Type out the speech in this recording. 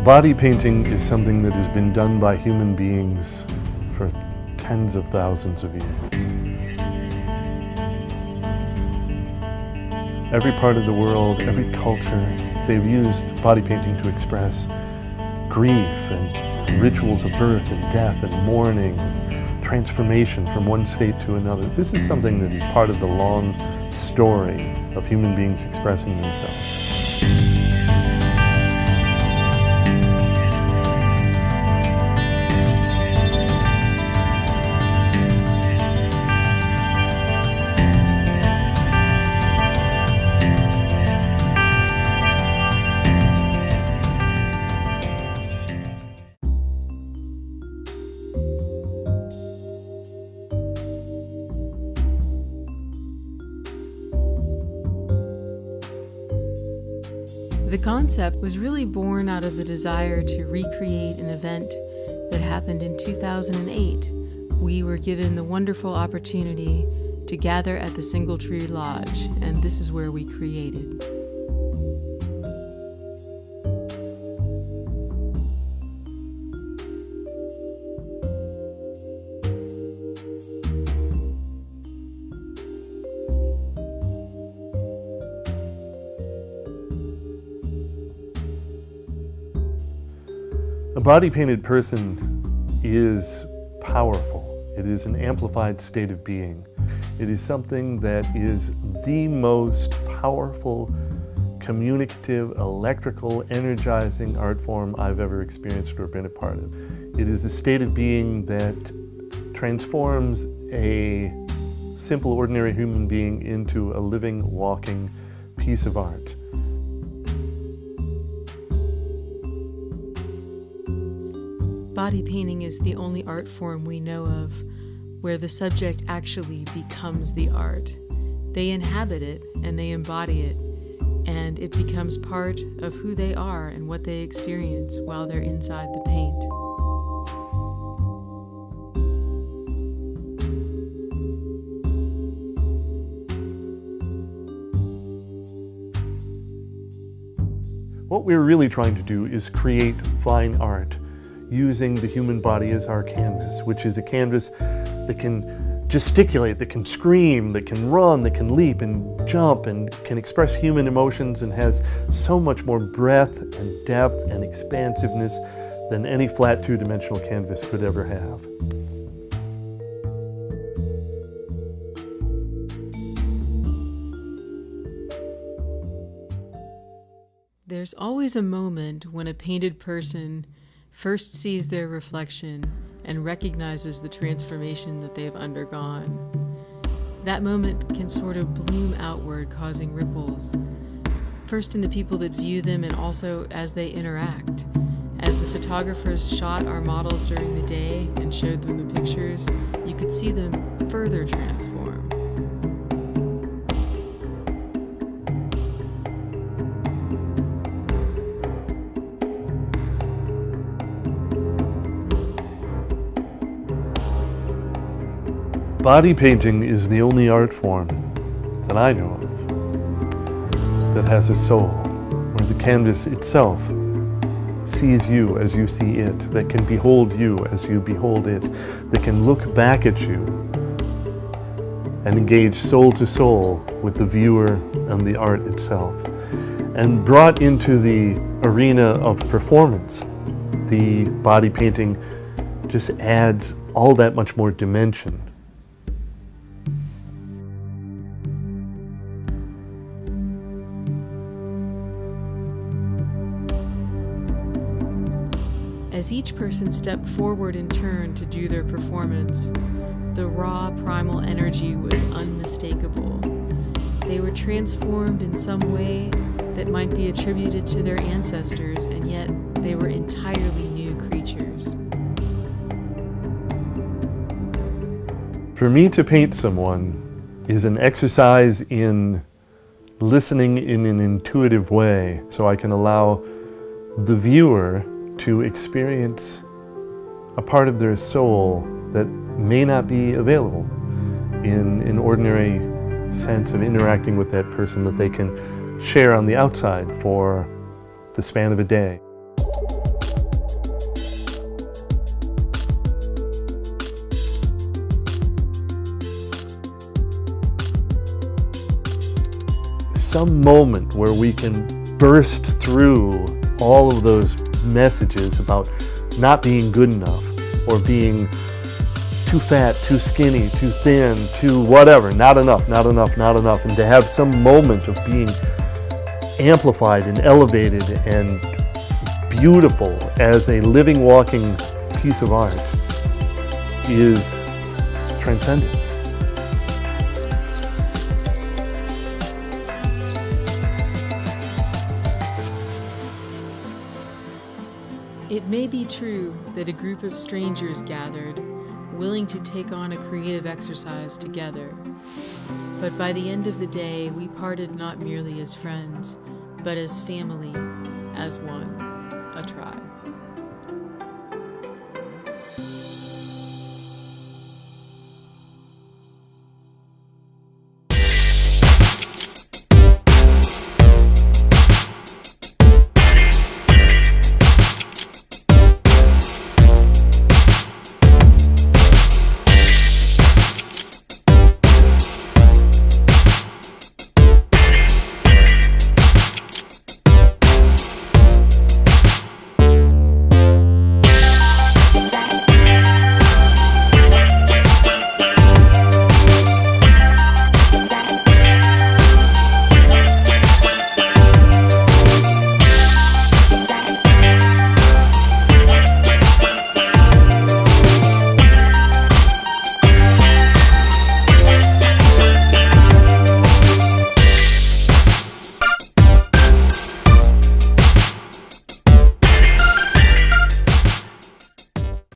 Body painting is something that has been done by human beings for tens of thousands of years. Every part of the world, every culture, they've used body painting to express grief and rituals of birth and death and mourning, transformation from one state to another. This is something that is part of the long story of human beings expressing themselves. The concept was really born out of the desire to recreate an event that happened in 2008. We were given the wonderful opportunity to gather at the Single Tree Lodge, and this is where we created. A body-painted person is powerful. It is an amplified state of being. It is something that is the most powerful, communicative, electrical, energizing art form I've ever experienced or been a part of. It is a state of being that transforms a simple, ordinary human being into a living, walking piece of art. Body painting is the only art form we know of where the subject actually becomes the art. They inhabit it and they embody it, and it becomes part of who they are and what they experience while they're inside the paint. What we're really trying to do is create fine art using the human body as our canvas, which is a canvas that can gesticulate, that can scream, that can run, that can leap and jump and can express human emotions and has so much more breadth and depth and expansiveness than any flat two-dimensional canvas could ever have. There's always a moment when a painted person first sees their reflection and recognizes the transformation that they've undergone. That moment can sort of bloom outward, causing ripples. First in the people that view them and also as they interact. As the photographers shot our models during the day and showed them the pictures, you could see them further transform. Body painting is the only art form that I know of that has a soul, where the canvas itself sees you as you see it, that can behold you as you behold it, that can look back at you and engage soul to soul with the viewer and the art itself. And brought into the arena of performance, the body painting just adds all that much more dimension. As each person stepped forward in turn to do their performance, the raw primal energy was unmistakable. They were transformed in some way that might be attributed to their ancestors, and yet they were entirely new creatures. For me to paint someone is an exercise in listening in an intuitive way, so I can allow the viewer to experience a part of their soul that may not be available in an ordinary sense of interacting with that person that they can share on the outside for the span of a day. some moment where we can burst through all of those messages about not being good enough, or being too fat, too skinny, too thin, too whatever, not enough, and to have some moment of being amplified and elevated and beautiful as a living, walking piece of art is transcendent. It may be true that a group of strangers gathered, willing to take on a creative exercise together. But by the end of the day, we parted not merely as friends, but as family, as one, a tribe.